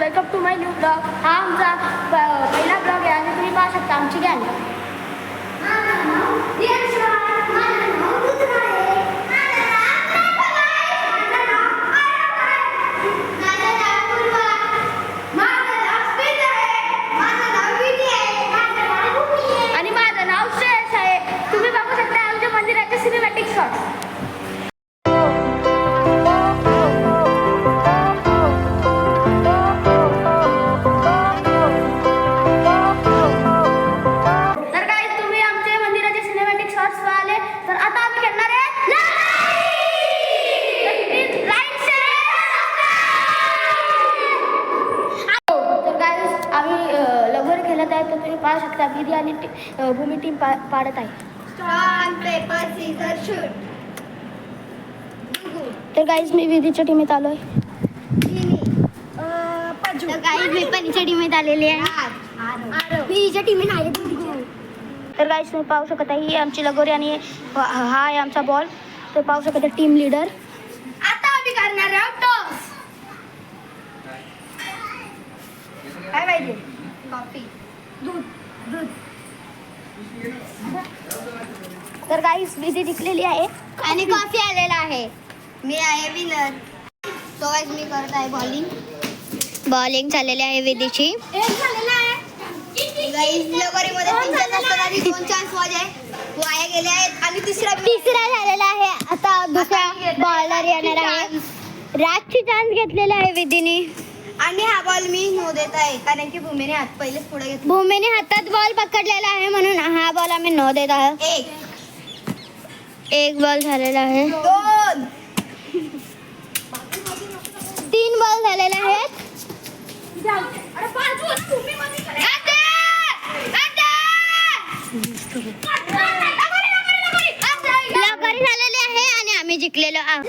Welcome to my new blog. हा आमचा पहिला ब्लॉग आहे आणि तुम्ही पाहू शकता आमची गँग. आणि माझं नाव श्रेयस आहे. तुम्ही बघू शकता आमच्या मंदिराचे सिनेमॅटिक शॉट्स. तर तुम्ही पाहू शकता विधी आणि भूमी टीम पाडत आहे. Paper scissor shoot. तर गाईज मी विधीच्या टीमेत आलोय. तर गाईज मी पण हिच्या टीमेत आलेली आहे. विधीच्या टीमेत आले. तर गाईज तुम्ही पाहू शकता ही आमची लगोरी आणि हा आहे आमचा बॉल. तर पाहू शकता टीम लीडर. आता आम्ही करणार आहोत टॉस. काय पाहिजे? कॉफी. दूध. तर गाईस विधी जिंकलेली आहे आणि कॉफी आलेला आहे. मी आहे विनर. तो आज मी करत आहे बॉलिंग चाललेली आहे विधीची. गाईस लगोरीमध्ये 3 चान्स असतात आणि 2 चान्स वाया गेले आहेत आणि तिसरा झालेला आहे. आता दुसरा बॉलर येणार आहे. राजची चान्स घेतलेला आहे विधीने आणि हा बॉल मी नो देत आहे कारण की भूमीने हात पहिलेच पुढे घेतला. भूमीने हातात बॉल पकडलेला आहे म्हणून हा बॉल आम्ही नो देत आहोत. एक बॉल झालेला आहे. 3 बॉल झालेले आहेत. लगोरी झालेली आहे आणि आम्ही जिंकलेलो आहोत.